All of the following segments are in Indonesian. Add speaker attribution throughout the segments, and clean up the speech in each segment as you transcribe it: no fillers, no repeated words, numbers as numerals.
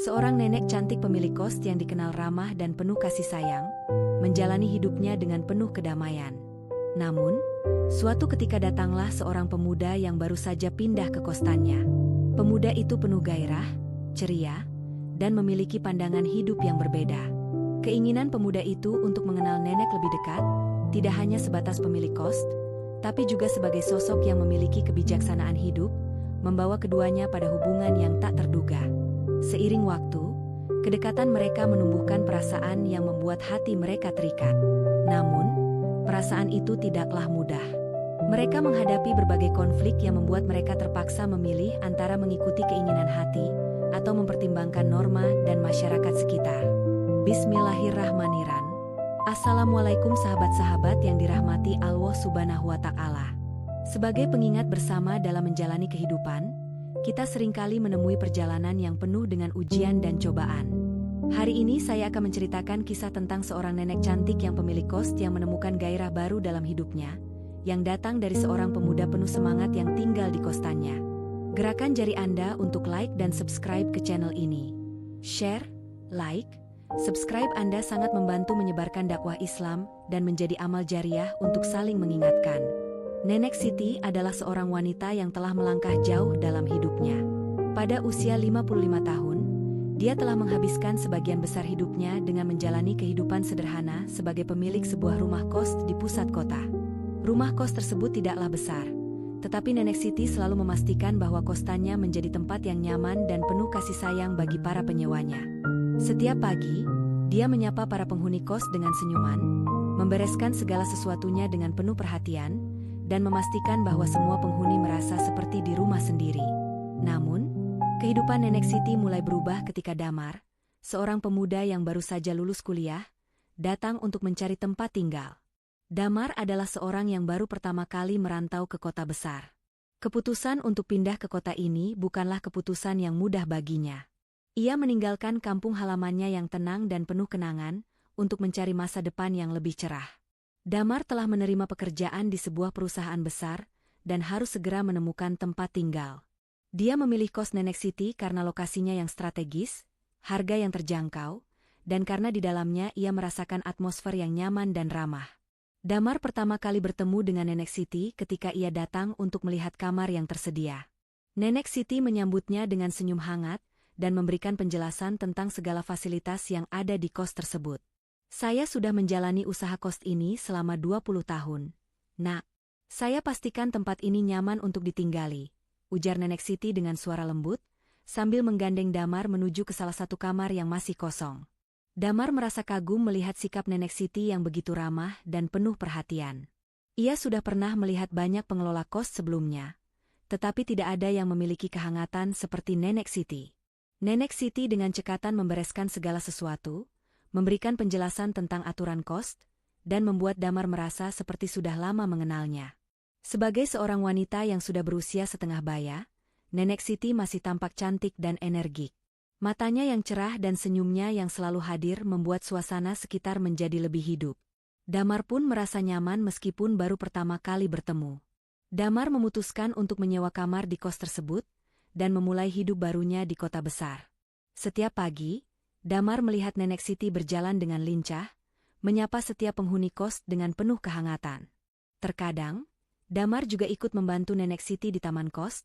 Speaker 1: Seorang nenek cantik pemilik kos yang dikenal ramah dan penuh kasih sayang, menjalani hidupnya dengan penuh kedamaian. Namun, suatu ketika datanglah seorang pemuda yang baru saja pindah ke kostannya. Pemuda itu penuh gairah, ceria, dan memiliki pandangan hidup yang berbeda. Keinginan pemuda itu untuk mengenal nenek lebih dekat, tidak hanya sebatas pemilik kos, tapi juga sebagai sosok yang memiliki kebijaksanaan hidup, membawa keduanya pada hubungan yang tak terduga. Seiring waktu, kedekatan mereka menumbuhkan perasaan yang membuat hati mereka terikat. Namun, perasaan itu tidaklah mudah. Mereka menghadapi berbagai konflik yang membuat mereka terpaksa memilih antara mengikuti keinginan hati atau mempertimbangkan norma dan masyarakat sekitar. Bismillahirrahmanirrahim. Assalamualaikum sahabat-sahabat yang dirahmati Allah Subhanahu wa Ta'ala. Sebagai pengingat bersama dalam menjalani kehidupan, kita seringkali menemui perjalanan yang penuh dengan ujian dan cobaan. Hari ini saya akan menceritakan kisah tentang seorang nenek cantik yang pemilik kos yang menemukan gairah baru dalam hidupnya, yang datang dari seorang pemuda penuh semangat yang tinggal di kostannya. Gerakan jari Anda untuk like dan subscribe ke channel ini. Share, like, subscribe Anda sangat membantu menyebarkan dakwah Islam dan menjadi amal jariah untuk saling mengingatkan. Nenek Siti adalah seorang wanita yang telah melangkah jauh dalam hidupnya. Pada usia 55 tahun, dia telah menghabiskan sebagian besar hidupnya dengan menjalani kehidupan sederhana sebagai pemilik sebuah rumah kos di pusat kota. Rumah kos tersebut tidaklah besar, tetapi Nenek Siti selalu memastikan bahwa kostannya menjadi tempat yang nyaman dan penuh kasih sayang bagi para penyewanya. Setiap pagi, dia menyapa para penghuni kos dengan senyuman, membereskan segala sesuatunya dengan penuh perhatian, dan memastikan bahwa semua penghuni merasa seperti di rumah sendiri. Namun, kehidupan Nenek Siti mulai berubah ketika Damar, seorang pemuda yang baru saja lulus kuliah, datang untuk mencari tempat tinggal. Damar adalah seorang yang baru pertama kali merantau ke kota besar. Keputusan untuk pindah ke kota ini bukanlah keputusan yang mudah baginya. Ia meninggalkan kampung halamannya yang tenang dan penuh kenangan untuk mencari masa depan yang lebih cerah. Damar telah menerima pekerjaan di sebuah perusahaan besar dan harus segera menemukan tempat tinggal. Dia memilih kos Nenek Siti karena lokasinya yang strategis, harga yang terjangkau, dan karena di dalamnya ia merasakan atmosfer yang nyaman dan ramah. Damar pertama kali bertemu dengan Nenek Siti ketika ia datang untuk melihat kamar yang tersedia. Nenek Siti menyambutnya dengan senyum hangat dan memberikan penjelasan tentang segala fasilitas yang ada di kos tersebut. Saya sudah menjalani usaha kos ini selama 20 tahun. Nak, saya pastikan tempat ini nyaman untuk ditinggali, ujar Nenek Siti dengan suara lembut, sambil menggandeng Damar menuju ke salah satu kamar yang masih kosong. Damar merasa kagum melihat sikap Nenek Siti yang begitu ramah dan penuh perhatian. Ia sudah pernah melihat banyak pengelola kos sebelumnya, tetapi tidak ada yang memiliki kehangatan seperti Nenek Siti. Nenek Siti dengan cekatan membereskan segala sesuatu, memberikan penjelasan tentang aturan kos, dan membuat Damar merasa seperti sudah lama mengenalnya. Sebagai seorang wanita yang sudah berusia setengah baya, Nenek Siti masih tampak cantik dan energik. Matanya yang cerah dan senyumnya yang selalu hadir membuat suasana sekitar menjadi lebih hidup. Damar pun merasa nyaman meskipun baru pertama kali bertemu. Damar memutuskan untuk menyewa kamar di kos tersebut, dan memulai hidup barunya di kota besar. Setiap pagi, Damar melihat Nenek Siti berjalan dengan lincah, menyapa setiap penghuni kos dengan penuh kehangatan. Terkadang, Damar juga ikut membantu Nenek Siti di taman kos,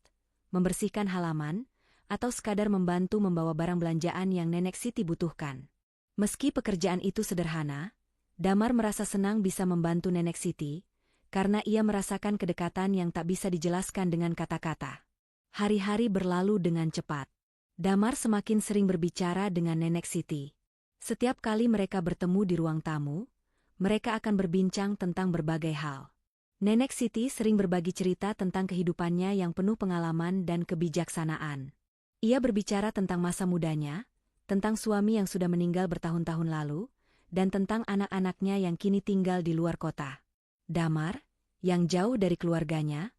Speaker 1: membersihkan halaman, atau sekadar membantu membawa barang belanjaan yang Nenek Siti butuhkan. Meski pekerjaan itu sederhana, Damar merasa senang bisa membantu Nenek Siti, karena ia merasakan kedekatan yang tak bisa dijelaskan dengan kata-kata. Hari-hari berlalu dengan cepat. Damar semakin sering berbicara dengan Nenek Siti. Setiap kali mereka bertemu di ruang tamu, mereka akan berbincang tentang berbagai hal. Nenek Siti sering berbagi cerita tentang kehidupannya yang penuh pengalaman dan kebijaksanaan. Ia berbicara tentang masa mudanya, tentang suami yang sudah meninggal bertahun-tahun lalu, dan tentang anak-anaknya yang kini tinggal di luar kota. Damar, yang jauh dari keluarganya,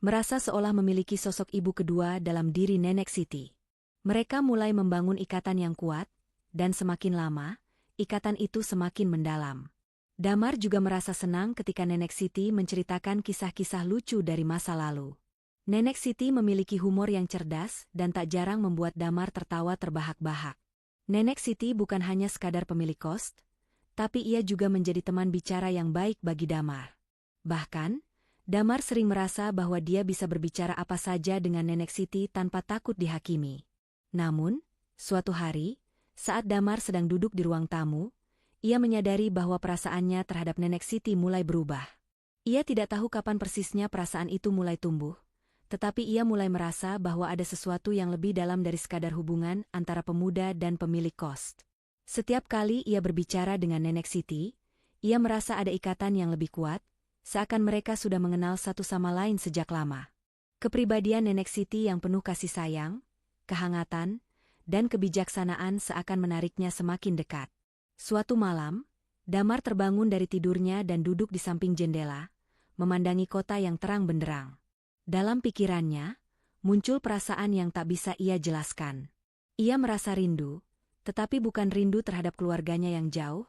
Speaker 1: merasa seolah memiliki sosok ibu kedua dalam diri Nenek Siti. Mereka mulai membangun ikatan yang kuat, dan semakin lama, ikatan itu semakin mendalam. Damar juga merasa senang ketika Nenek Siti menceritakan kisah-kisah lucu dari masa lalu. Nenek Siti memiliki humor yang cerdas dan tak jarang membuat Damar tertawa terbahak-bahak. Nenek Siti bukan hanya sekadar pemilik kos, tapi ia juga menjadi teman bicara yang baik bagi Damar. Bahkan, Damar sering merasa bahwa dia bisa berbicara apa saja dengan Nenek Siti tanpa takut dihakimi. Namun, suatu hari, saat Damar sedang duduk di ruang tamu, ia menyadari bahwa perasaannya terhadap Nenek Siti mulai berubah. Ia tidak tahu kapan persisnya perasaan itu mulai tumbuh, tetapi ia mulai merasa bahwa ada sesuatu yang lebih dalam dari sekadar hubungan antara pemuda dan pemilik kos. Setiap kali ia berbicara dengan Nenek Siti, ia merasa ada ikatan yang lebih kuat, seakan mereka sudah mengenal satu sama lain sejak lama. Kepribadian Nenek Siti yang penuh kasih sayang, kehangatan, dan kebijaksanaan seakan menariknya semakin dekat. Suatu malam, Damar terbangun dari tidurnya dan duduk di samping jendela, memandangi kota yang terang benderang. Dalam pikirannya, muncul perasaan yang tak bisa ia jelaskan. Ia merasa rindu, tetapi bukan rindu terhadap keluarganya yang jauh,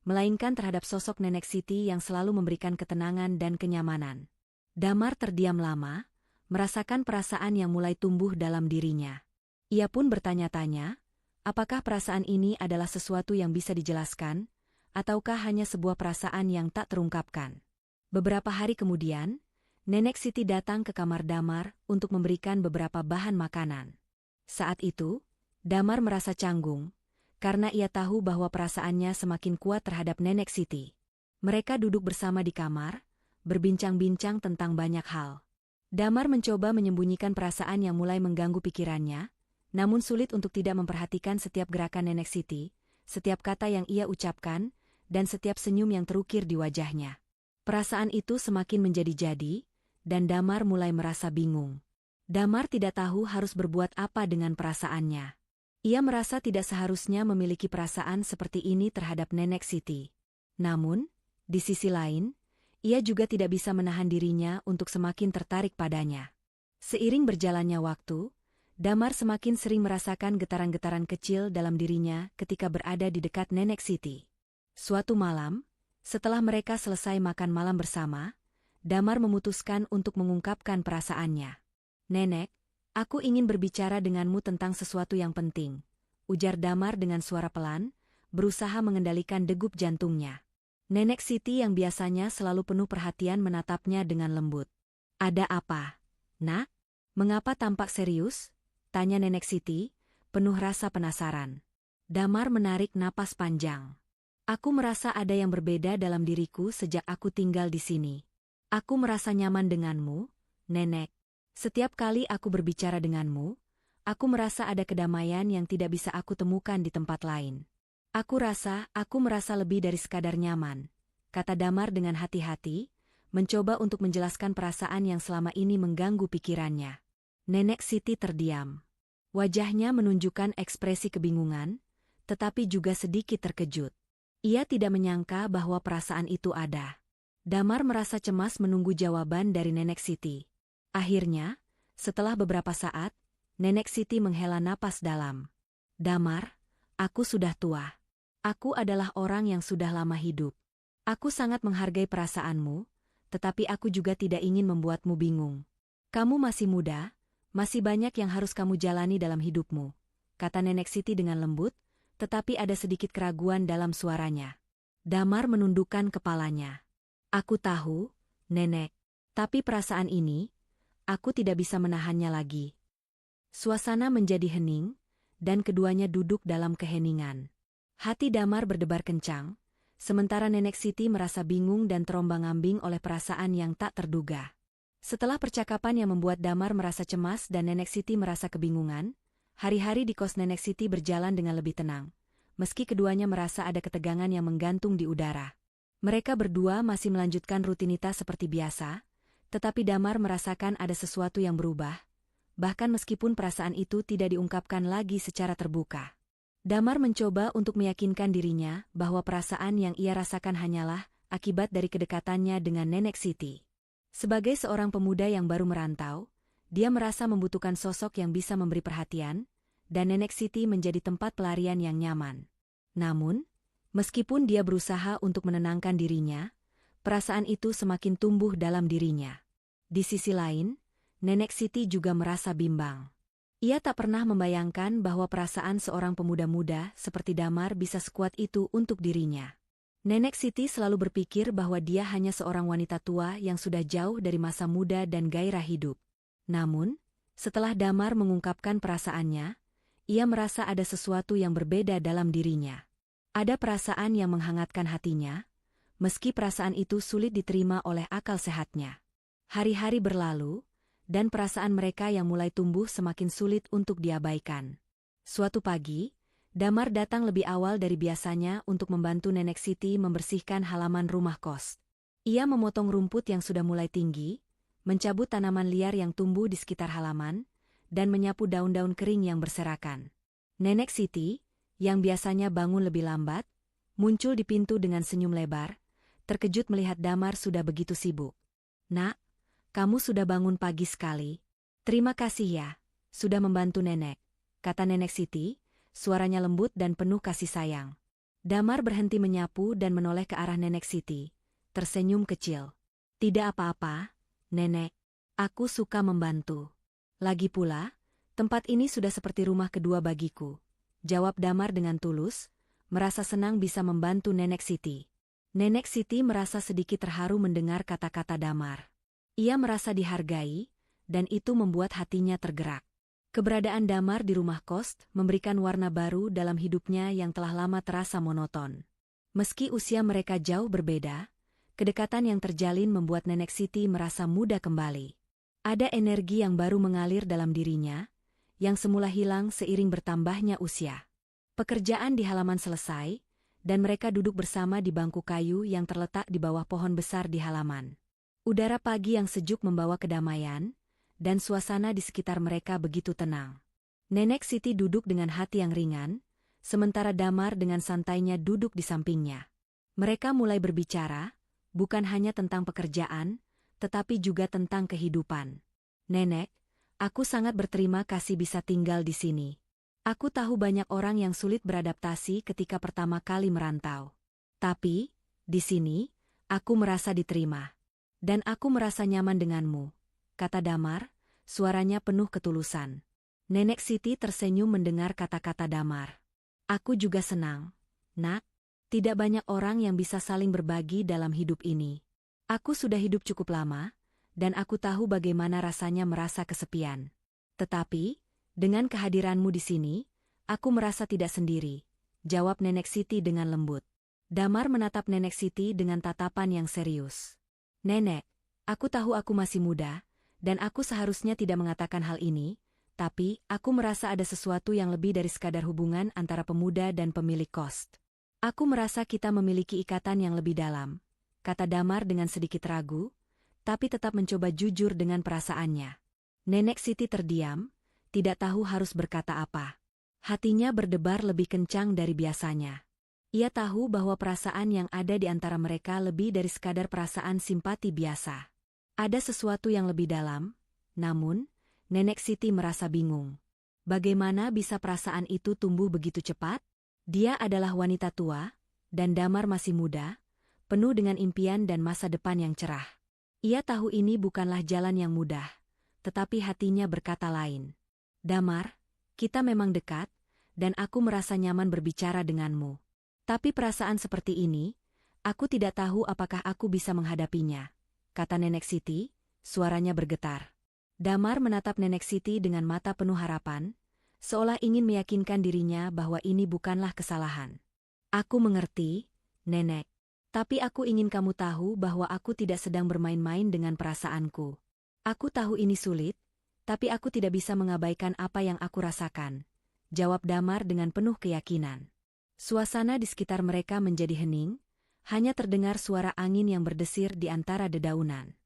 Speaker 1: melainkan terhadap sosok Nenek Siti yang selalu memberikan ketenangan dan kenyamanan. Damar terdiam lama, merasakan perasaan yang mulai tumbuh dalam dirinya. Ia pun bertanya-tanya, apakah perasaan ini adalah sesuatu yang bisa dijelaskan, ataukah hanya sebuah perasaan yang tak terungkapkan. Beberapa hari kemudian, Nenek Siti datang ke kamar Damar untuk memberikan beberapa bahan makanan. Saat itu, Damar merasa canggung, karena ia tahu bahwa perasaannya semakin kuat terhadap Nenek Siti. Mereka duduk bersama di kamar, berbincang-bincang tentang banyak hal. Damar mencoba menyembunyikan perasaan yang mulai mengganggu pikirannya, namun sulit untuk tidak memperhatikan setiap gerakan Nenek Siti, setiap kata yang ia ucapkan, dan setiap senyum yang terukir di wajahnya. Perasaan itu semakin menjadi-jadi, dan Damar mulai merasa bingung. Damar tidak tahu harus berbuat apa dengan perasaannya. Ia merasa tidak seharusnya memiliki perasaan seperti ini terhadap Nenek Siti. Namun, di sisi lain, ia juga tidak bisa menahan dirinya untuk semakin tertarik padanya. Seiring berjalannya waktu, Damar semakin sering merasakan getaran-getaran kecil dalam dirinya ketika berada di dekat Nenek Siti. Suatu malam, setelah mereka selesai makan malam bersama, Damar memutuskan untuk mengungkapkan perasaannya. "Nenek, aku ingin berbicara denganmu tentang sesuatu yang penting," ujar Damar dengan suara pelan, berusaha mengendalikan degup jantungnya. Nenek Siti yang biasanya selalu penuh perhatian menatapnya dengan lembut. "Ada apa, Nak? Mengapa tampak serius?" tanya Nenek Siti, penuh rasa penasaran. Damar menarik napas panjang. "Aku merasa ada yang berbeda dalam diriku sejak aku tinggal di sini. Aku merasa nyaman denganmu, Nenek. Setiap kali aku berbicara denganmu, aku merasa ada kedamaian yang tidak bisa aku temukan di tempat lain. Aku merasa lebih dari sekadar nyaman," kata Damar dengan hati-hati, mencoba untuk menjelaskan perasaan yang selama ini mengganggu pikirannya. Nenek Siti terdiam. Wajahnya menunjukkan ekspresi kebingungan, tetapi juga sedikit terkejut. Ia tidak menyangka bahwa perasaan itu ada. Damar merasa cemas menunggu jawaban dari Nenek Siti. Akhirnya, setelah beberapa saat, Nenek Siti menghela napas dalam. "Damar, aku sudah tua. Aku adalah orang yang sudah lama hidup. Aku sangat menghargai perasaanmu, tetapi aku juga tidak ingin membuatmu bingung. Kamu masih muda, masih banyak yang harus kamu jalani dalam hidupmu," kata Nenek Siti dengan lembut, tetapi ada sedikit keraguan dalam suaranya. Damar menundukkan kepalanya. "Aku tahu, Nenek, tapi perasaan ini, aku tidak bisa menahannya lagi." Suasana menjadi hening, dan keduanya duduk dalam keheningan. Hati Damar berdebar kencang, sementara Nenek Siti merasa bingung dan terombang-ambing oleh perasaan yang tak terduga. Setelah percakapan yang membuat Damar merasa cemas dan Nenek Siti merasa kebingungan, hari-hari di kos Nenek Siti berjalan dengan lebih tenang, meski keduanya merasa ada ketegangan yang menggantung di udara. Mereka berdua masih melanjutkan rutinitas seperti biasa, tetapi Damar merasakan ada sesuatu yang berubah, bahkan meskipun perasaan itu tidak diungkapkan lagi secara terbuka. Damar mencoba untuk meyakinkan dirinya bahwa perasaan yang ia rasakan hanyalah akibat dari kedekatannya dengan Nenek Siti. Sebagai seorang pemuda yang baru merantau, dia merasa membutuhkan sosok yang bisa memberi perhatian, dan Nenek Siti menjadi tempat pelarian yang nyaman. Namun, meskipun dia berusaha untuk menenangkan dirinya, perasaan itu semakin tumbuh dalam dirinya. Di sisi lain, Nenek Siti juga merasa bimbang. Ia tak pernah membayangkan bahwa perasaan seorang pemuda muda seperti Damar bisa sekuat itu untuk dirinya. Nenek Siti selalu berpikir bahwa dia hanya seorang wanita tua yang sudah jauh dari masa muda dan gairah hidup. Namun, setelah Damar mengungkapkan perasaannya, ia merasa ada sesuatu yang berbeda dalam dirinya. Ada perasaan yang menghangatkan hatinya, meski perasaan itu sulit diterima oleh akal sehatnya. Hari-hari berlalu, dan perasaan mereka yang mulai tumbuh semakin sulit untuk diabaikan. Suatu pagi, Damar datang lebih awal dari biasanya untuk membantu Nenek Siti membersihkan halaman rumah kos. Ia memotong rumput yang sudah mulai tinggi, mencabut tanaman liar yang tumbuh di sekitar halaman, dan menyapu daun-daun kering yang berserakan. Nenek Siti, yang biasanya bangun lebih lambat, muncul di pintu dengan senyum lebar, terkejut melihat Damar sudah begitu sibuk. "Nak, kamu sudah bangun pagi sekali. Terima kasih ya, sudah membantu nenek," kata Nenek Siti, suaranya lembut dan penuh kasih sayang. Damar berhenti menyapu dan menoleh ke arah Nenek Siti, tersenyum kecil. "Tidak apa-apa, Nenek. Aku suka membantu. Lagi pula, tempat ini sudah seperti rumah kedua bagiku," jawab Damar dengan tulus, merasa senang bisa membantu Nenek Siti. Nenek Siti merasa sedikit terharu mendengar kata-kata Damar. Ia merasa dihargai, dan itu membuat hatinya tergerak. Keberadaan Damar di rumah kos memberikan warna baru dalam hidupnya yang telah lama terasa monoton. Meski usia mereka jauh berbeda, kedekatan yang terjalin membuat Nenek Siti merasa muda kembali. Ada energi yang baru mengalir dalam dirinya, yang semula hilang seiring bertambahnya usia. Pekerjaan di halaman selesai, dan mereka duduk bersama di bangku kayu yang terletak di bawah pohon besar di halaman. Udara pagi yang sejuk membawa kedamaian, dan suasana di sekitar mereka begitu tenang. Nenek Siti duduk dengan hati yang ringan, sementara Damar dengan santainya duduk di sampingnya. Mereka mulai berbicara, bukan hanya tentang pekerjaan, tetapi juga tentang kehidupan. "Nenek, aku sangat berterima kasih bisa tinggal di sini. Aku tahu banyak orang yang sulit beradaptasi ketika pertama kali merantau. Tapi, di sini, aku merasa diterima. Dan aku merasa nyaman denganmu," kata Damar, suaranya penuh ketulusan. Nenek Siti tersenyum mendengar kata-kata Damar. "Aku juga senang, Nak. Tidak banyak orang yang bisa saling berbagi dalam hidup ini. Aku sudah hidup cukup lama, dan aku tahu bagaimana rasanya merasa kesepian. Tetapi, dengan kehadiranmu di sini, aku merasa tidak sendiri," jawab Nenek Siti dengan lembut. Damar menatap Nenek Siti dengan tatapan yang serius. "Nenek, aku tahu aku masih muda, dan aku seharusnya tidak mengatakan hal ini, tapi aku merasa ada sesuatu yang lebih dari sekadar hubungan antara pemuda dan pemilik kos. Aku merasa kita memiliki ikatan yang lebih dalam," kata Damar dengan sedikit ragu, tapi tetap mencoba jujur dengan perasaannya. Nenek Siti terdiam, tidak tahu harus berkata apa. Hatinya berdebar lebih kencang dari biasanya. Ia tahu bahwa perasaan yang ada di antara mereka lebih dari sekadar perasaan simpati biasa. Ada sesuatu yang lebih dalam, namun, Nenek Siti merasa bingung. Bagaimana bisa perasaan itu tumbuh begitu cepat? Dia adalah wanita tua, dan Damar masih muda, penuh dengan impian dan masa depan yang cerah. Ia tahu ini bukanlah jalan yang mudah, tetapi hatinya berkata lain. "Damar, kita memang dekat, dan aku merasa nyaman berbicara denganmu. Tapi perasaan seperti ini, aku tidak tahu apakah aku bisa menghadapinya," kata Nenek Siti, suaranya bergetar. Damar menatap Nenek Siti dengan mata penuh harapan, seolah ingin meyakinkan dirinya bahwa ini bukanlah kesalahan. "Aku mengerti, Nenek. Tapi aku ingin kamu tahu bahwa aku tidak sedang bermain-main dengan perasaanku. Aku tahu ini sulit, tapi aku tidak bisa mengabaikan apa yang aku rasakan," jawab Damar dengan penuh keyakinan. Suasana di sekitar mereka menjadi hening, hanya terdengar suara angin yang berdesir di antara dedaunan.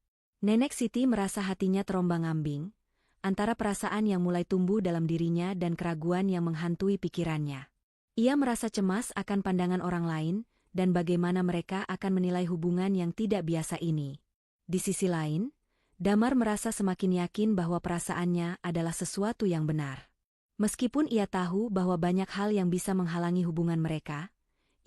Speaker 1: Nenek Siti merasa hatinya terombang-ambing, antara perasaan yang mulai tumbuh dalam dirinya dan keraguan yang menghantui pikirannya. Ia merasa cemas akan pandangan orang lain, dan bagaimana mereka akan menilai hubungan yang tidak biasa ini. Di sisi lain, Damar merasa semakin yakin bahwa perasaannya adalah sesuatu yang benar. Meskipun ia tahu bahwa banyak hal yang bisa menghalangi hubungan mereka,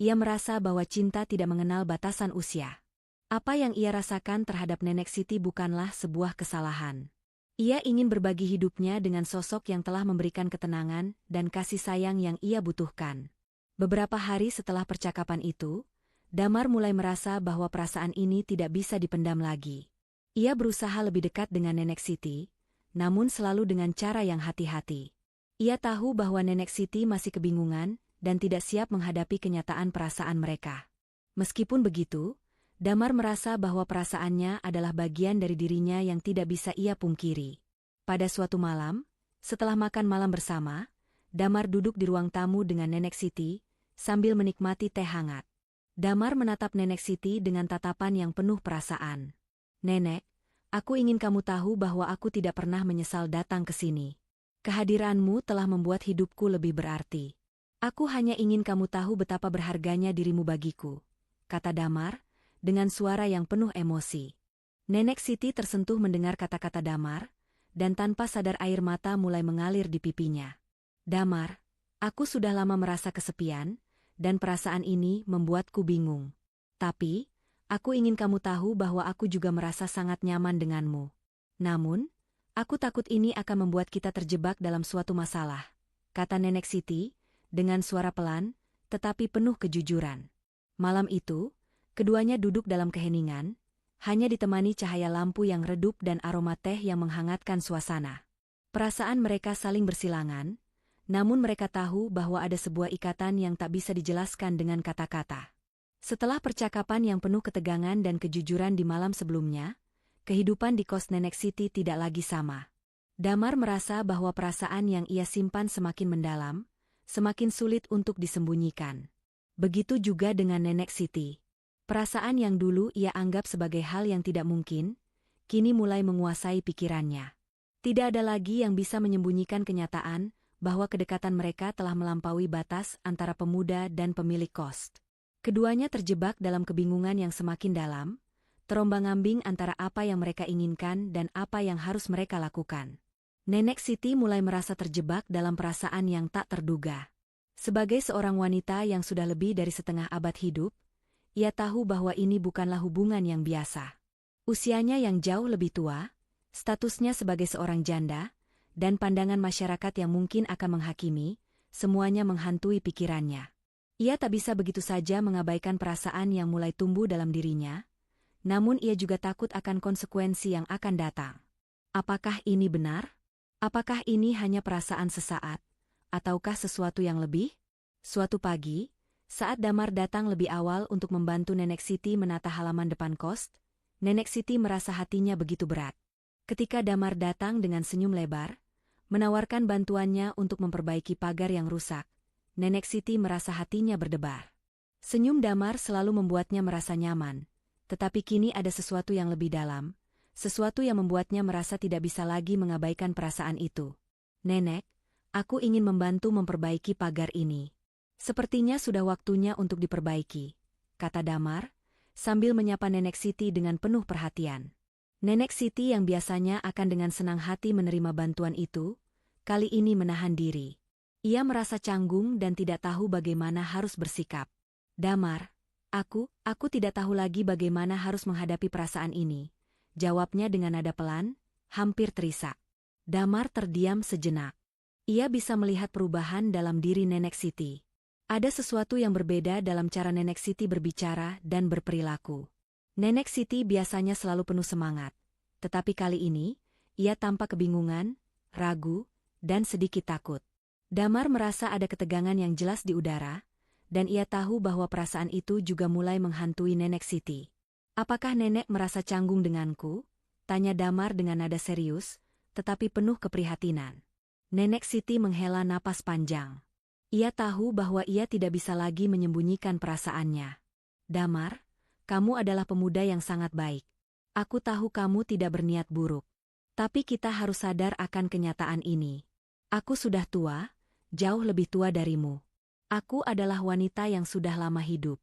Speaker 1: ia merasa bahwa cinta tidak mengenal batasan usia. Apa yang ia rasakan terhadap Nenek Siti bukanlah sebuah kesalahan. Ia ingin berbagi hidupnya dengan sosok yang telah memberikan ketenangan dan kasih sayang yang ia butuhkan. Beberapa hari setelah percakapan itu, Damar mulai merasa bahwa perasaan ini tidak bisa dipendam lagi. Ia berusaha lebih dekat dengan Nenek Siti, namun selalu dengan cara yang hati-hati. Ia tahu bahwa Nenek Siti masih kebingungan dan tidak siap menghadapi kenyataan perasaan mereka. Meskipun begitu, Damar merasa bahwa perasaannya adalah bagian dari dirinya yang tidak bisa ia pungkiri. Pada suatu malam, setelah makan malam bersama, Damar duduk di ruang tamu dengan Nenek Siti, sambil menikmati teh hangat. Damar menatap Nenek Siti dengan tatapan yang penuh perasaan. "Nenek, aku ingin kamu tahu bahwa aku tidak pernah menyesal datang ke sini. Kehadiranmu telah membuat hidupku lebih berarti. Aku hanya ingin kamu tahu betapa berharganya dirimu bagiku," kata Damar, dengan suara yang penuh emosi. Nenek Siti tersentuh mendengar kata-kata Damar, dan tanpa sadar air mata mulai mengalir di pipinya. "Damar, aku sudah lama merasa kesepian, dan perasaan ini membuatku bingung. Tapi, aku ingin kamu tahu bahwa aku juga merasa sangat nyaman denganmu. Namun, aku takut ini akan membuat kita terjebak dalam suatu masalah," kata Nenek Siti, dengan suara pelan, tetapi penuh kejujuran. Malam itu, keduanya duduk dalam keheningan, hanya ditemani cahaya lampu yang redup dan aroma teh yang menghangatkan suasana. Perasaan mereka saling bersilangan, namun mereka tahu bahwa ada sebuah ikatan yang tak bisa dijelaskan dengan kata-kata. Setelah percakapan yang penuh ketegangan dan kejujuran di malam sebelumnya, kehidupan di kos Nenek Siti tidak lagi sama. Damar merasa bahwa perasaan yang ia simpan semakin mendalam, semakin sulit untuk disembunyikan. Begitu juga dengan Nenek Siti. Perasaan yang dulu ia anggap sebagai hal yang tidak mungkin, kini mulai menguasai pikirannya. Tidak ada lagi yang bisa menyembunyikan kenyataan bahwa kedekatan mereka telah melampaui batas antara pemuda dan pemilik kos. Keduanya terjebak dalam kebingungan yang semakin dalam, terombang-ambing antara apa yang mereka inginkan dan apa yang harus mereka lakukan. Nenek Siti mulai merasa terjebak dalam perasaan yang tak terduga. Sebagai seorang wanita yang sudah lebih dari setengah abad hidup, ia tahu bahwa ini bukanlah hubungan yang biasa. Usianya yang jauh lebih tua, statusnya sebagai seorang janda, dan pandangan masyarakat yang mungkin akan menghakimi, semuanya menghantui pikirannya. Ia tak bisa begitu saja mengabaikan perasaan yang mulai tumbuh dalam dirinya, namun ia juga takut akan konsekuensi yang akan datang. Apakah ini benar? Apakah ini hanya perasaan sesaat, ataukah sesuatu yang lebih? Suatu pagi, saat Damar datang lebih awal untuk membantu Nenek Siti menata halaman depan kos, Nenek Siti merasa hatinya begitu berat. Ketika Damar datang dengan senyum lebar, menawarkan bantuannya untuk memperbaiki pagar yang rusak, Nenek Siti merasa hatinya berdebar. Senyum Damar selalu membuatnya merasa nyaman, tetapi kini ada sesuatu yang lebih dalam, sesuatu yang membuatnya merasa tidak bisa lagi mengabaikan perasaan itu. "Nenek, aku ingin membantu memperbaiki pagar ini. Sepertinya sudah waktunya untuk diperbaiki," kata Damar, sambil menyapa Nenek Siti dengan penuh perhatian. Nenek Siti yang biasanya akan dengan senang hati menerima bantuan itu, kali ini menahan diri. Ia merasa canggung dan tidak tahu bagaimana harus bersikap. "Damar, aku tidak tahu lagi bagaimana harus menghadapi perasaan ini," jawabnya dengan nada pelan, hampir terisak. Damar terdiam sejenak. Ia bisa melihat perubahan dalam diri Nenek Siti. Ada sesuatu yang berbeda dalam cara Nenek Siti berbicara dan berperilaku. Nenek Siti biasanya selalu penuh semangat, tetapi kali ini, ia tampak kebingungan, ragu, dan sedikit takut. Damar merasa ada ketegangan yang jelas di udara, dan ia tahu bahwa perasaan itu juga mulai menghantui Nenek Siti. "Apakah Nenek merasa canggung denganku?" tanya Damar dengan nada serius, tetapi penuh keprihatinan. Nenek Siti menghela napas panjang. Ia tahu bahwa ia tidak bisa lagi menyembunyikan perasaannya. "Damar, kamu adalah pemuda yang sangat baik. Aku tahu kamu tidak berniat buruk. Tapi kita harus sadar akan kenyataan ini. Aku sudah tua, jauh lebih tua darimu. Aku adalah wanita yang sudah lama hidup.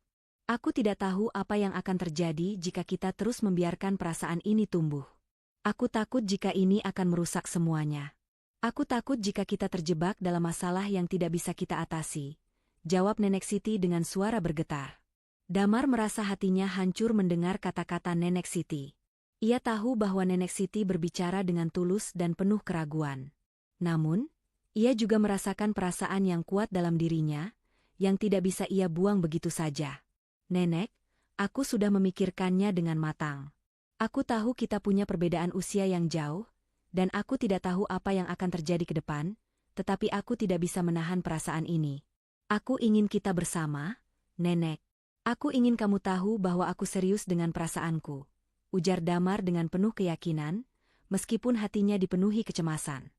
Speaker 1: Aku tidak tahu apa yang akan terjadi jika kita terus membiarkan perasaan ini tumbuh. Aku takut jika ini akan merusak semuanya. Aku takut jika kita terjebak dalam masalah yang tidak bisa kita atasi," jawab Nenek Siti dengan suara bergetar. Damar merasa hatinya hancur mendengar kata-kata Nenek Siti. Ia tahu bahwa Nenek Siti berbicara dengan tulus dan penuh keraguan. Namun, ia juga merasakan perasaan yang kuat dalam dirinya, yang tidak bisa ia buang begitu saja. Nenek, aku sudah memikirkannya dengan matang. Aku tahu kita punya perbedaan usia yang jauh, dan aku tidak tahu apa yang akan terjadi ke depan, tetapi aku tidak bisa menahan perasaan ini. Aku ingin kita bersama, Nenek. Aku ingin kamu tahu bahwa aku serius dengan perasaanku, ujar Damar dengan penuh keyakinan, meskipun hatinya dipenuhi kecemasan.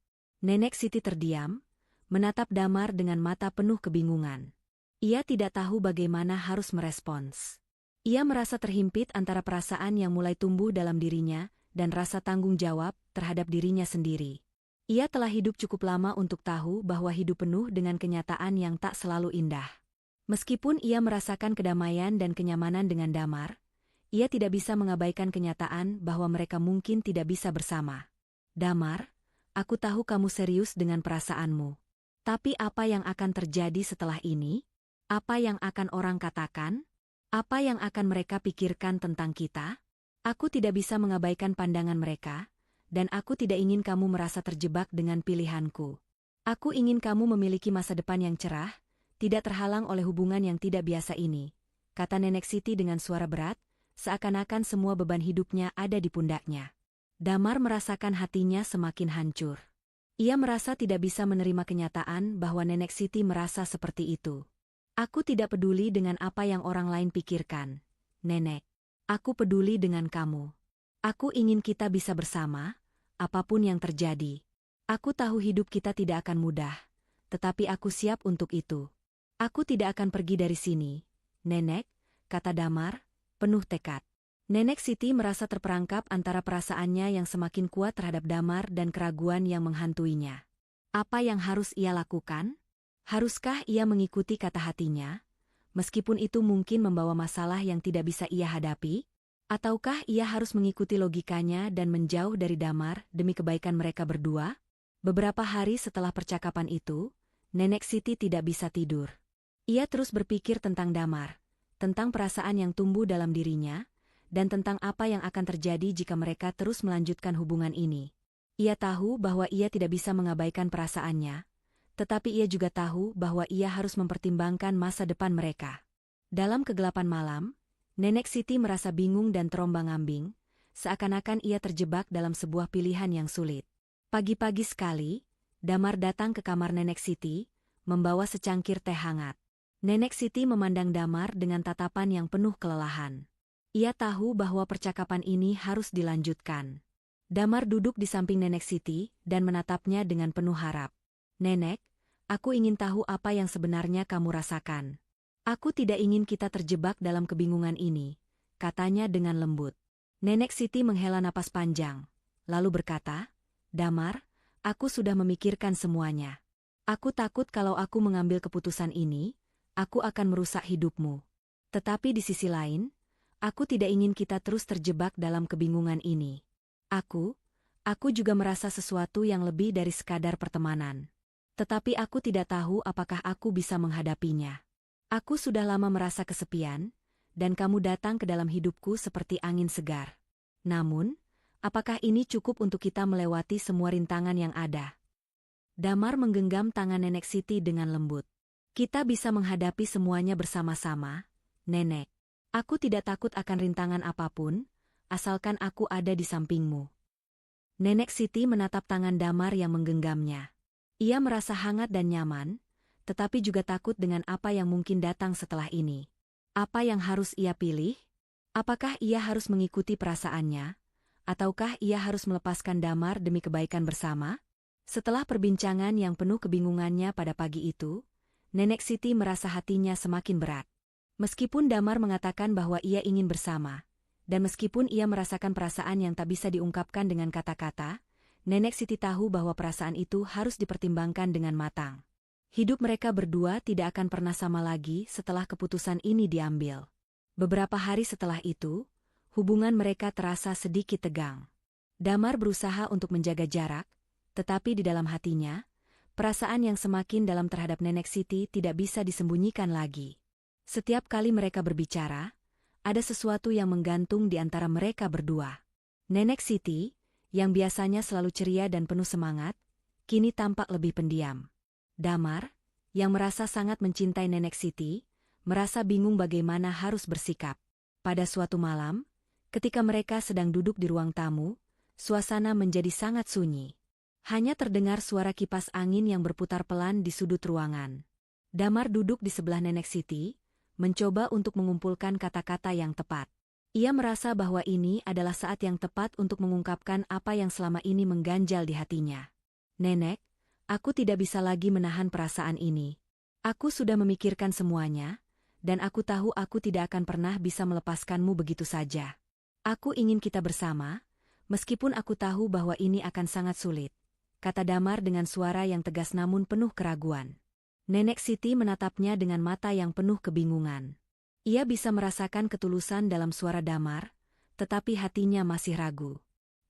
Speaker 1: Nenek Siti terdiam, menatap Damar dengan mata penuh kebingungan. Ia tidak tahu bagaimana harus merespons. Ia merasa terhimpit antara perasaan yang mulai tumbuh dalam dirinya dan rasa tanggung jawab terhadap dirinya sendiri. Ia telah hidup cukup lama untuk tahu bahwa hidup penuh dengan kenyataan yang tak selalu indah. Meskipun ia merasakan kedamaian dan kenyamanan dengan Damar, ia tidak bisa mengabaikan kenyataan bahwa mereka mungkin tidak bisa bersama. Damar, aku tahu kamu serius dengan perasaanmu. Tapi apa yang akan terjadi setelah ini? Apa yang akan orang katakan? Apa yang akan mereka pikirkan tentang kita? Aku tidak bisa mengabaikan pandangan mereka, dan aku tidak ingin kamu merasa terjebak dengan pilihanku. Aku ingin kamu memiliki masa depan yang cerah, tidak terhalang oleh hubungan yang tidak biasa ini, kata Nenek Siti dengan suara berat, seakan-akan semua beban hidupnya ada di pundaknya. Damar merasakan hatinya semakin hancur. Ia merasa tidak bisa menerima kenyataan bahwa Nenek Siti merasa seperti itu. Aku tidak peduli dengan apa yang orang lain pikirkan, Nenek. Aku peduli dengan kamu. Aku ingin kita bisa bersama, apapun yang terjadi. Aku tahu hidup kita tidak akan mudah, tetapi aku siap untuk itu. Aku tidak akan pergi dari sini, Nenek, kata Damar, penuh tekad. Nenek Siti merasa terperangkap antara perasaannya yang semakin kuat terhadap Damar dan keraguan yang menghantuinya. Apa yang harus ia lakukan? Haruskah ia mengikuti kata hatinya, meskipun itu mungkin membawa masalah yang tidak bisa ia hadapi? Ataukah ia harus mengikuti logikanya dan menjauh dari Damar demi kebaikan mereka berdua? Beberapa hari setelah percakapan itu, Nenek Siti tidak bisa tidur. Ia terus berpikir tentang Damar, tentang perasaan yang tumbuh dalam dirinya, dan tentang apa yang akan terjadi jika mereka terus melanjutkan hubungan ini. Ia tahu bahwa ia tidak bisa mengabaikan perasaannya, tetapi ia juga tahu bahwa ia harus mempertimbangkan masa depan mereka. Dalam kegelapan malam, Nenek Siti merasa bingung dan terombang-ambing, seakan-akan ia terjebak dalam sebuah pilihan yang sulit. Pagi-pagi sekali, Damar datang ke kamar Nenek Siti, membawa secangkir teh hangat. Nenek Siti memandang Damar dengan tatapan yang penuh kelelahan. Ia tahu bahwa percakapan ini harus dilanjutkan. Damar duduk di samping Nenek Siti dan menatapnya dengan penuh harap. Nenek, aku ingin tahu apa yang sebenarnya kamu rasakan. Aku tidak ingin kita terjebak dalam kebingungan ini, katanya dengan lembut. Nenek Siti menghela napas panjang, lalu berkata, Damar, aku sudah memikirkan semuanya. Aku takut kalau aku mengambil keputusan ini, aku akan merusak hidupmu. Tetapi di sisi lain, aku tidak ingin kita terus terjebak dalam kebingungan ini. Aku juga merasa sesuatu yang lebih dari sekadar pertemanan. Tetapi aku tidak tahu apakah aku bisa menghadapinya. Aku sudah lama merasa kesepian, dan kamu datang ke dalam hidupku seperti angin segar. Namun, apakah ini cukup untuk kita melewati semua rintangan yang ada? Damar menggenggam tangan Nenek Siti dengan lembut. Kita bisa menghadapi semuanya bersama-sama, Nenek. Aku tidak takut akan rintangan apapun, asalkan aku ada di sampingmu. Nenek Siti menatap tangan Damar yang menggenggamnya. Ia merasa hangat dan nyaman, tetapi juga takut dengan apa yang mungkin datang setelah ini. Apa yang harus ia pilih? Apakah ia harus mengikuti perasaannya? Ataukah ia harus melepaskan Damar demi kebaikan bersama? Setelah perbincangan yang penuh kebingungannya pada pagi itu, Nenek Siti merasa hatinya semakin berat. Meskipun Damar mengatakan bahwa ia ingin bersama, dan meskipun ia merasakan perasaan yang tak bisa diungkapkan dengan kata-kata, Nenek Siti tahu bahwa perasaan itu harus dipertimbangkan dengan matang. Hidup mereka berdua tidak akan pernah sama lagi setelah keputusan ini diambil. Beberapa hari setelah itu, hubungan mereka terasa sedikit tegang. Damar berusaha untuk menjaga jarak, tetapi di dalam hatinya, perasaan yang semakin dalam terhadap Nenek Siti tidak bisa disembunyikan lagi. Setiap kali mereka berbicara, ada sesuatu yang menggantung di antara mereka berdua. Nenek Siti, yang biasanya selalu ceria dan penuh semangat, kini tampak lebih pendiam. Damar, yang merasa sangat mencintai Nenek Siti, merasa bingung bagaimana harus bersikap. Pada suatu malam, ketika mereka sedang duduk di ruang tamu, suasana menjadi sangat sunyi. Hanya terdengar suara kipas angin yang berputar pelan di sudut ruangan. Damar duduk di sebelah Nenek Siti, mencoba untuk mengumpulkan kata-kata yang tepat. Ia merasa bahwa ini adalah saat yang tepat untuk mengungkapkan apa yang selama ini mengganjal di hatinya. Nenek, aku tidak bisa lagi menahan perasaan ini. Aku sudah memikirkan semuanya, dan aku tahu aku tidak akan pernah bisa melepaskanmu begitu saja. Aku ingin kita bersama, meskipun aku tahu bahwa ini akan sangat sulit, kata Damar dengan suara yang tegas namun penuh keraguan. Nenek Siti menatapnya dengan mata yang penuh kebingungan. Ia bisa merasakan ketulusan dalam suara Damar, tetapi hatinya masih ragu.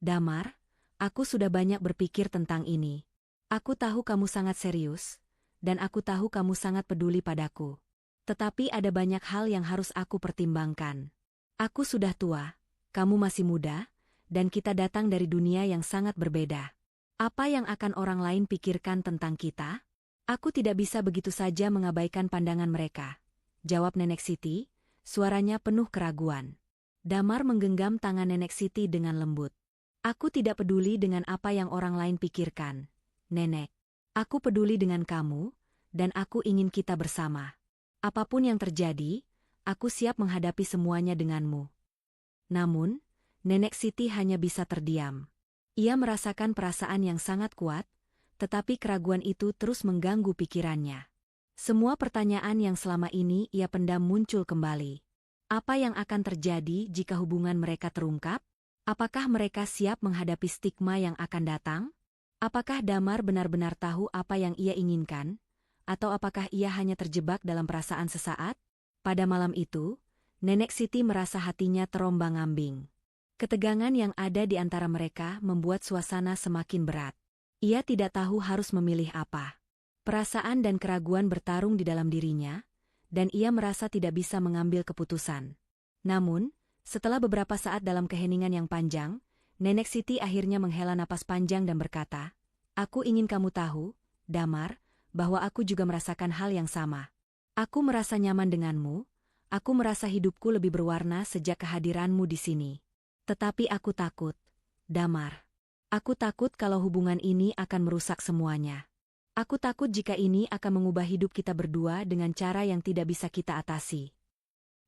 Speaker 1: Damar, aku sudah banyak berpikir tentang ini. Aku tahu kamu sangat serius, dan aku tahu kamu sangat peduli padaku. Tetapi ada banyak hal yang harus aku pertimbangkan. Aku sudah tua, kamu masih muda, dan kita datang dari dunia yang sangat berbeda. Apa yang akan orang lain pikirkan tentang kita? Aku tidak bisa begitu saja mengabaikan pandangan mereka, jawab Nenek Siti, suaranya penuh keraguan. Damar menggenggam tangan Nenek Siti dengan lembut. Aku tidak peduli dengan apa yang orang lain pikirkan, Nenek. Aku peduli dengan kamu, dan aku ingin kita bersama. Apapun yang terjadi, aku siap menghadapi semuanya denganmu. Namun, Nenek Siti hanya bisa terdiam. Ia merasakan perasaan yang sangat kuat, tetapi keraguan itu terus mengganggu pikirannya. Semua pertanyaan yang selama ini ia pendam muncul kembali. Apa yang akan terjadi jika hubungan mereka terungkap? Apakah mereka siap menghadapi stigma yang akan datang? Apakah Damar benar-benar tahu apa yang ia inginkan? Atau apakah ia hanya terjebak dalam perasaan sesaat? Pada malam itu, Nenek Siti merasa hatinya terombang-ambing. Ketegangan yang ada di antara mereka membuat suasana semakin berat. Ia tidak tahu harus memilih apa. Perasaan dan keraguan bertarung di dalam dirinya, dan ia merasa tidak bisa mengambil keputusan. Namun, setelah beberapa saat dalam keheningan yang panjang, Nenek Siti akhirnya menghela napas panjang dan berkata, "Aku ingin kamu tahu, Damar, bahwa aku juga merasakan hal yang sama. Aku merasa nyaman denganmu, aku merasa hidupku lebih berwarna sejak kehadiranmu di sini. Tetapi aku takut, Damar. Aku takut kalau hubungan ini akan merusak semuanya. Aku takut jika ini akan mengubah hidup kita berdua dengan cara yang tidak bisa kita atasi."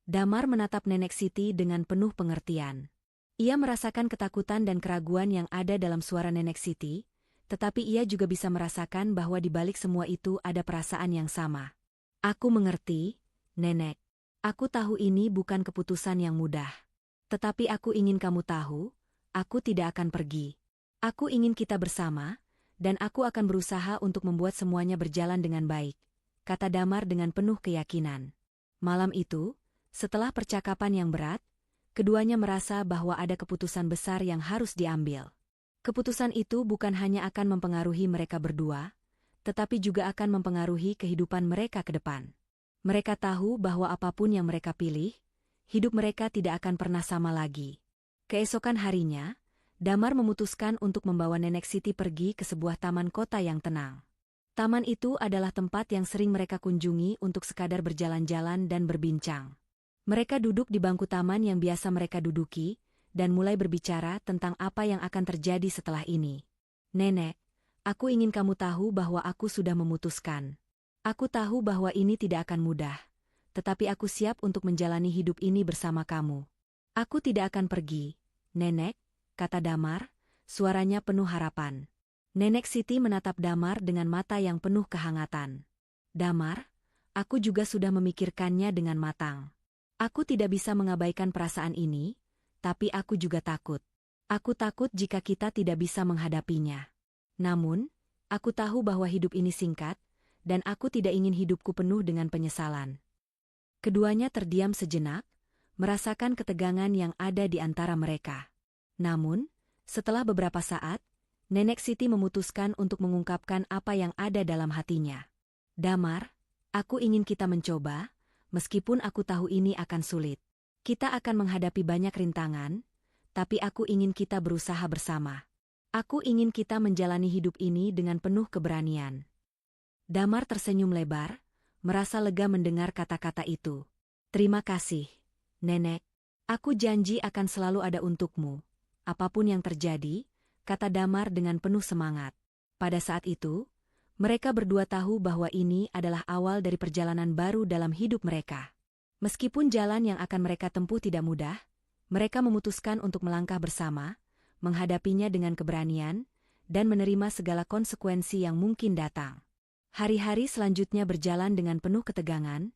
Speaker 1: Damar menatap Nenek Siti dengan penuh pengertian. Ia merasakan ketakutan dan keraguan yang ada dalam suara Nenek Siti, tetapi ia juga bisa merasakan bahwa di balik semua itu ada perasaan yang sama. "Aku mengerti, Nenek. Aku tahu ini bukan keputusan yang mudah. Tetapi aku ingin kamu tahu, aku tidak akan pergi. Aku ingin kita bersama, dan aku akan berusaha untuk membuat semuanya berjalan dengan baik," kata Damar dengan penuh keyakinan. Malam itu, setelah percakapan yang berat, keduanya merasa bahwa ada keputusan besar yang harus diambil. Keputusan itu bukan hanya akan mempengaruhi mereka berdua, tetapi juga akan mempengaruhi kehidupan mereka ke depan. Mereka tahu bahwa apapun yang mereka pilih, hidup mereka tidak akan pernah sama lagi. Keesokan harinya, Damar memutuskan untuk membawa Nenek Siti pergi ke sebuah taman kota yang tenang. Taman itu adalah tempat yang sering mereka kunjungi untuk sekadar berjalan-jalan dan berbincang. Mereka duduk di bangku taman yang biasa mereka duduki, dan mulai berbicara tentang apa yang akan terjadi setelah ini. "Nenek, aku ingin kamu tahu bahwa aku sudah memutuskan. Aku tahu bahwa ini tidak akan mudah, tetapi aku siap untuk menjalani hidup ini bersama kamu. Aku tidak akan pergi, Nenek," kata Damar, suaranya penuh harapan. Nenek Siti menatap Damar dengan mata yang penuh kehangatan. "Damar, aku juga sudah memikirkannya dengan matang. Aku tidak bisa mengabaikan perasaan ini, tapi aku juga takut. Aku takut jika kita tidak bisa menghadapinya. Namun, aku tahu bahwa hidup ini singkat, dan aku tidak ingin hidupku penuh dengan penyesalan." Keduanya terdiam sejenak, merasakan ketegangan yang ada di antara mereka. Namun, setelah beberapa saat, Nenek Siti memutuskan untuk mengungkapkan apa yang ada dalam hatinya. "Damar, aku ingin kita mencoba, meskipun aku tahu ini akan sulit. Kita akan menghadapi banyak rintangan, tapi aku ingin kita berusaha bersama. Aku ingin kita menjalani hidup ini dengan penuh keberanian. Damar tersenyum lebar, merasa lega mendengar kata-kata itu. Terima kasih, Nenek. Aku janji akan selalu ada untukmu. Apapun yang terjadi, kata Damar dengan penuh semangat. Pada saat itu, mereka berdua tahu bahwa ini adalah awal dari perjalanan baru dalam hidup mereka. Meskipun jalan yang akan mereka tempuh tidak mudah, mereka memutuskan untuk melangkah bersama, menghadapinya dengan keberanian, dan menerima segala konsekuensi yang mungkin datang. Hari-hari selanjutnya berjalan dengan penuh ketegangan,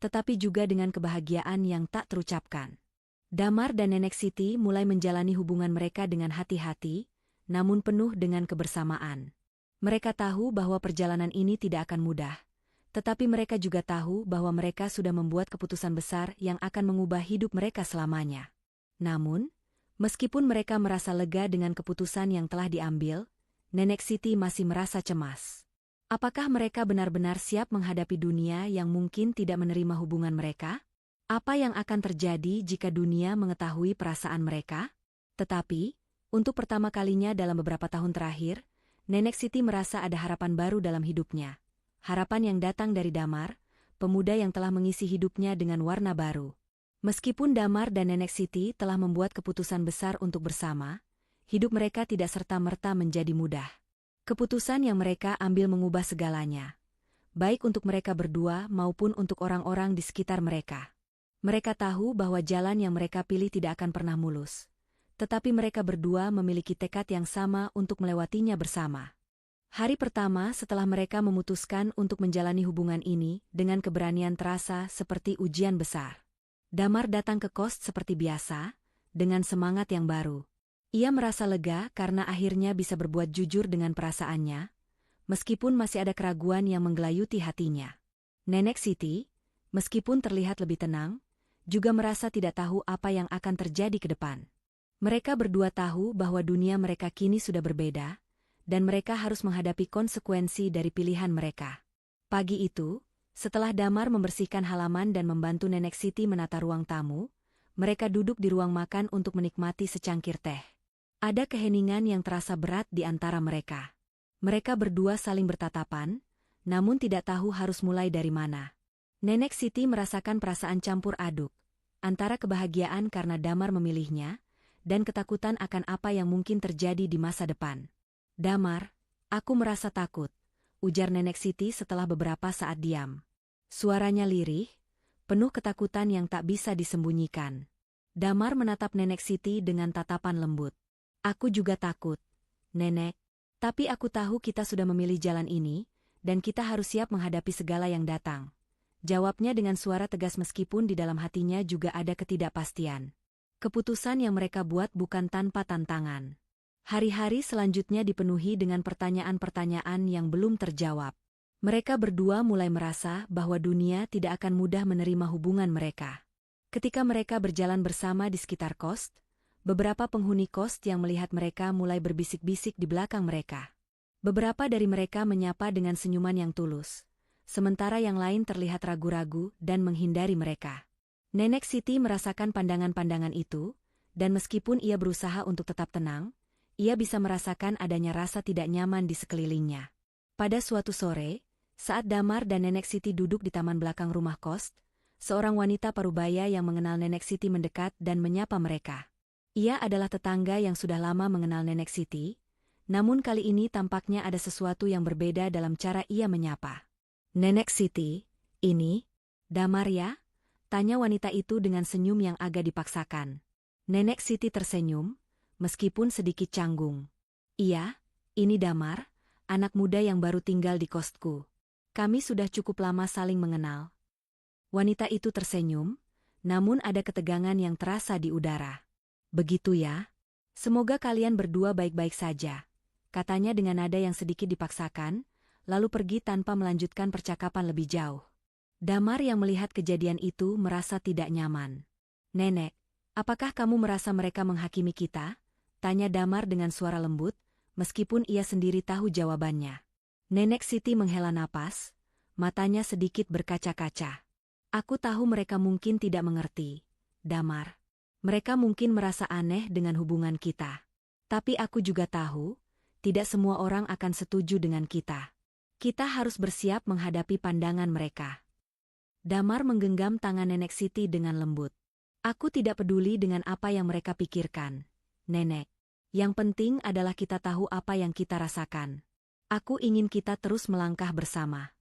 Speaker 1: tetapi juga dengan kebahagiaan yang tak terucapkan. Damar dan Nenek Siti mulai menjalani hubungan mereka dengan hati-hati, namun penuh dengan kebersamaan. Mereka tahu bahwa perjalanan ini tidak akan mudah, tetapi mereka juga tahu bahwa mereka sudah membuat keputusan besar yang akan mengubah hidup mereka selamanya. Namun, meskipun mereka merasa lega dengan keputusan yang telah diambil, Nenek Siti masih merasa cemas. Apakah mereka benar-benar siap menghadapi dunia yang mungkin tidak menerima hubungan mereka? Apa yang akan terjadi jika dunia mengetahui perasaan mereka? Tetapi, untuk pertama kalinya dalam beberapa tahun terakhir, Nenek Siti merasa ada harapan baru dalam hidupnya. Harapan yang datang dari Damar, pemuda yang telah mengisi hidupnya dengan warna baru. Meskipun Damar dan Nenek Siti telah membuat keputusan besar untuk bersama, hidup mereka tidak serta-merta menjadi mudah. Keputusan yang mereka ambil mengubah segalanya, baik untuk mereka berdua maupun untuk orang-orang di sekitar mereka. Mereka tahu bahwa jalan yang mereka pilih tidak akan pernah mulus, tetapi mereka berdua memiliki tekad yang sama untuk melewatinya bersama. Hari pertama setelah mereka memutuskan untuk menjalani hubungan ini dengan keberanian terasa seperti ujian besar. Damar datang ke kos seperti biasa, dengan semangat yang baru. Ia merasa lega karena akhirnya bisa berbuat jujur dengan perasaannya, meskipun masih ada keraguan yang menggelayuti hatinya. Nenek Siti, meskipun terlihat lebih tenang, juga merasa tidak tahu apa yang akan terjadi ke depan. Mereka berdua tahu bahwa dunia mereka kini sudah berbeda, dan mereka harus menghadapi konsekuensi dari pilihan mereka. Pagi itu, setelah Damar membersihkan halaman dan membantu Nenek Siti menata ruang tamu, mereka duduk di ruang makan untuk menikmati secangkir teh. Ada keheningan yang terasa berat di antara mereka. Mereka berdua saling bertatapan, namun tidak tahu harus mulai dari mana. Nenek Siti merasakan perasaan campur aduk, antara kebahagiaan karena Damar memilihnya, dan ketakutan akan apa yang mungkin terjadi di masa depan. Damar, aku merasa takut, ujar Nenek Siti setelah beberapa saat diam. Suaranya lirih, penuh ketakutan yang tak bisa disembunyikan. Damar menatap Nenek Siti dengan tatapan lembut. Aku juga takut, Nenek. Tapi aku tahu kita sudah memilih jalan ini, dan kita harus siap menghadapi segala yang datang. Jawabnya dengan suara tegas meskipun di dalam hatinya juga ada ketidakpastian. Keputusan yang mereka buat bukan tanpa tantangan. Hari-hari selanjutnya dipenuhi dengan pertanyaan-pertanyaan yang belum terjawab. Mereka berdua mulai merasa bahwa dunia tidak akan mudah menerima hubungan mereka. Ketika mereka berjalan bersama di sekitar kos, beberapa penghuni kos yang melihat mereka mulai berbisik-bisik di belakang mereka. Beberapa dari mereka menyapa dengan senyuman yang tulus, sementara yang lain terlihat ragu-ragu dan menghindari mereka. Nenek Siti merasakan pandangan-pandangan itu, dan meskipun ia berusaha untuk tetap tenang, ia bisa merasakan adanya rasa tidak nyaman di sekelilingnya. Pada suatu sore, saat Damar dan Nenek Siti duduk di taman belakang rumah kos, seorang wanita parubaya yang mengenal Nenek Siti mendekat dan menyapa mereka. Ia adalah tetangga yang sudah lama mengenal Nenek Siti, namun kali ini tampaknya ada sesuatu yang berbeda dalam cara ia menyapa. Nenek Siti, ini, Damar ya? Tanya wanita itu dengan senyum yang agak dipaksakan. Nenek Siti tersenyum, meskipun sedikit canggung. Iya, ini Damar, anak muda yang baru tinggal di kosku. Kami sudah cukup lama saling mengenal. Wanita itu tersenyum, namun ada ketegangan yang terasa di udara. Begitu ya? Semoga kalian berdua baik-baik saja, katanya dengan nada yang sedikit dipaksakan, lalu pergi tanpa melanjutkan percakapan lebih jauh. Damar yang melihat kejadian itu merasa tidak nyaman. Nenek, apakah kamu merasa mereka menghakimi kita? Tanya Damar dengan suara lembut, meskipun ia sendiri tahu jawabannya. Nenek Siti menghela napas, matanya sedikit berkaca-kaca. Aku tahu mereka mungkin tidak mengerti, Damar. Mereka mungkin merasa aneh dengan hubungan kita. Tapi aku juga tahu, tidak semua orang akan setuju dengan kita. Kita harus bersiap menghadapi pandangan mereka. Damar menggenggam tangan Nenek Siti dengan lembut. Aku tidak peduli dengan apa yang mereka pikirkan, Nenek. Yang penting adalah kita tahu apa yang kita rasakan. Aku ingin kita terus melangkah bersama.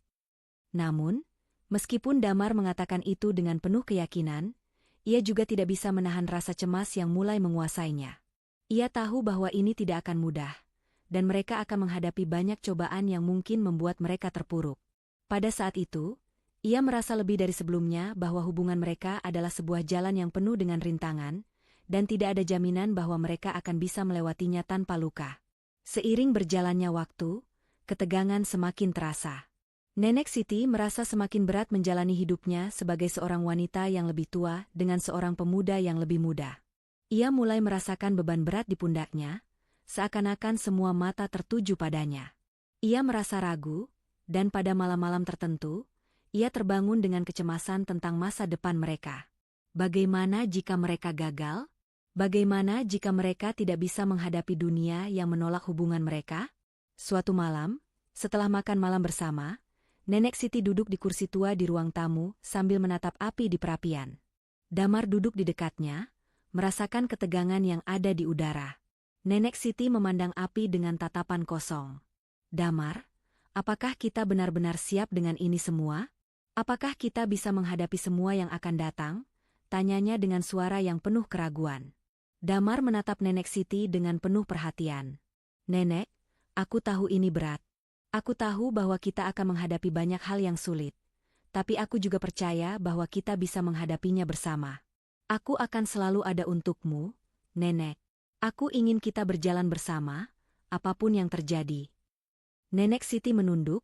Speaker 1: Namun, meskipun Damar mengatakan itu dengan penuh keyakinan, ia juga tidak bisa menahan rasa cemas yang mulai menguasainya. Ia tahu bahwa ini tidak akan mudah, dan mereka akan menghadapi banyak cobaan yang mungkin membuat mereka terpuruk. Pada saat itu, ia merasa lebih dari sebelumnya bahwa hubungan mereka adalah sebuah jalan yang penuh dengan rintangan, dan tidak ada jaminan bahwa mereka akan bisa melewatinya tanpa luka. Seiring berjalannya waktu, ketegangan semakin terasa. Nenek Siti merasa semakin berat menjalani hidupnya sebagai seorang wanita yang lebih tua dengan seorang pemuda yang lebih muda. Ia mulai merasakan beban berat di pundaknya, seakan-akan semua mata tertuju padanya. Ia merasa ragu, dan pada malam-malam tertentu, ia terbangun dengan kecemasan tentang masa depan mereka. Bagaimana jika mereka gagal? Bagaimana jika mereka tidak bisa menghadapi dunia yang menolak hubungan mereka? Suatu malam, setelah makan malam bersama, Nenek Siti duduk di kursi tua di ruang tamu sambil menatap api di perapian. Damar duduk di dekatnya, merasakan ketegangan yang ada di udara. Nenek Siti memandang api dengan tatapan kosong. Damar, apakah kita benar-benar siap dengan ini semua? Apakah kita bisa menghadapi semua yang akan datang? Tanyanya dengan suara yang penuh keraguan. Damar menatap Nenek Siti dengan penuh perhatian. Nenek, aku tahu ini berat. Aku tahu bahwa kita akan menghadapi banyak hal yang sulit. Tapi aku juga percaya bahwa kita bisa menghadapinya bersama. Aku akan selalu ada untukmu, Nenek. Aku ingin kita berjalan bersama, apapun yang terjadi. Nenek Siti menunduk,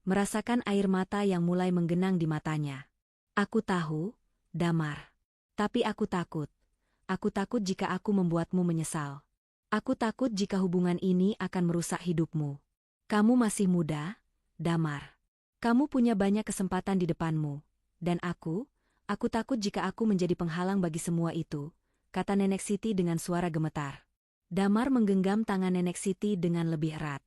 Speaker 1: merasakan air mata yang mulai menggenang di matanya. Aku tahu, Damar. Tapi aku takut. Aku takut jika aku membuatmu menyesal. Aku takut jika hubungan ini akan merusak hidupmu. Kamu masih muda, Damar. Kamu punya banyak kesempatan di depanmu. Dan aku takut jika aku menjadi penghalang bagi semua itu, kata Nenek Siti dengan suara gemetar. Damar menggenggam tangan Nenek Siti dengan lebih erat.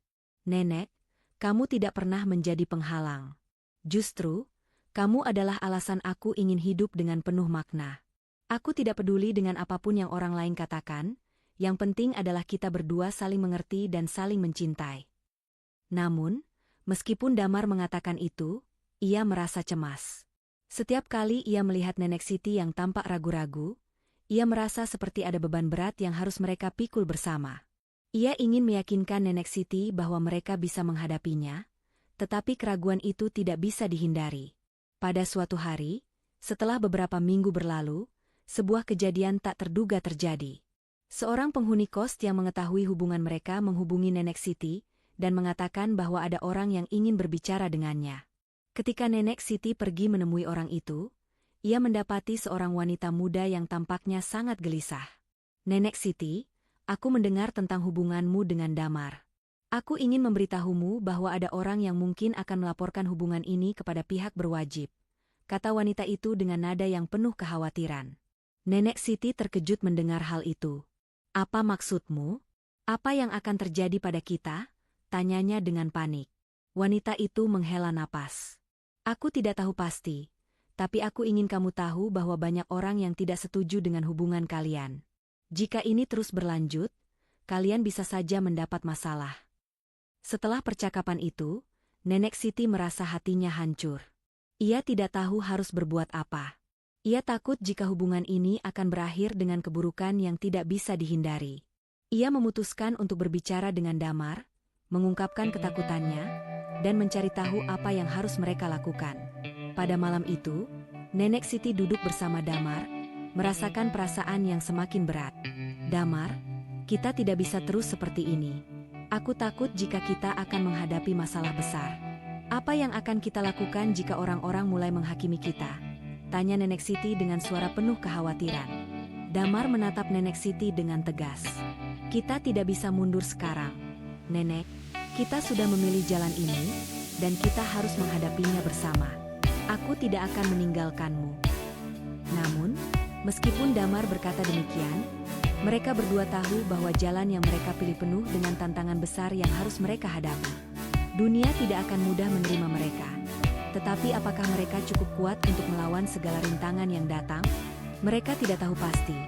Speaker 1: Nenek, kamu tidak pernah menjadi penghalang. Justru, kamu adalah alasan aku ingin hidup dengan penuh makna. Aku tidak peduli dengan apapun yang orang lain katakan, yang penting adalah kita berdua saling mengerti dan saling mencintai. Namun, meskipun Damar mengatakan itu, ia merasa cemas. Setiap kali ia melihat Nenek Siti yang tampak ragu-ragu, ia merasa seperti ada beban berat yang harus mereka pikul bersama. Ia ingin meyakinkan Nenek Siti bahwa mereka bisa menghadapinya, tetapi keraguan itu tidak bisa dihindari. Pada suatu hari, setelah beberapa minggu berlalu, sebuah kejadian tak terduga terjadi. Seorang penghuni kos yang mengetahui hubungan mereka menghubungi Nenek Siti, dan mengatakan bahwa ada orang yang ingin berbicara dengannya. Ketika Nenek Siti pergi menemui orang itu, ia mendapati seorang wanita muda yang tampaknya sangat gelisah. Nenek Siti, aku mendengar tentang hubunganmu dengan Damar. Aku ingin memberitahumu bahwa ada orang yang mungkin akan melaporkan hubungan ini kepada pihak berwajib, kata wanita itu dengan nada yang penuh kekhawatiran. Nenek Siti terkejut mendengar hal itu. Apa maksudmu? Apa yang akan terjadi pada kita? Tanyanya dengan panik. Wanita itu menghela napas. Aku tidak tahu pasti, tapi aku ingin kamu tahu bahwa banyak orang yang tidak setuju dengan hubungan kalian. Jika ini terus berlanjut, kalian bisa saja mendapat masalah. Setelah percakapan itu, Nenek Siti merasa hatinya hancur. Ia tidak tahu harus berbuat apa. Ia takut jika hubungan ini akan berakhir dengan keburukan yang tidak bisa dihindari. Ia memutuskan untuk berbicara dengan Damar, mengungkapkan ketakutannya, dan mencari tahu apa yang harus mereka lakukan. Pada malam itu, Nenek Siti duduk bersama Damar, merasakan perasaan yang semakin berat. Damar, kita tidak bisa terus seperti ini. Aku takut jika kita akan menghadapi masalah besar. Apa yang akan kita lakukan jika orang-orang mulai menghakimi kita? Tanya Nenek Siti dengan suara penuh kekhawatiran. Damar menatap Nenek Siti dengan tegas. Kita tidak bisa mundur sekarang. Nenek, kita sudah memilih jalan ini, dan kita harus menghadapinya bersama. Aku tidak akan meninggalkanmu. Namun, Meskipun Damar berkata demikian, mereka berdua tahu bahwa jalan yang mereka pilih penuh dengan tantangan besar yang harus mereka hadapi. Dunia tidak akan mudah menerima mereka. Tetapi apakah mereka cukup kuat untuk melawan segala rintangan yang datang? Mereka tidak tahu pasti.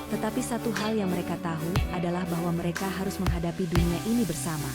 Speaker 1: Tetapi satu hal yang mereka tahu adalah bahwa mereka harus menghadapi dunia ini bersama.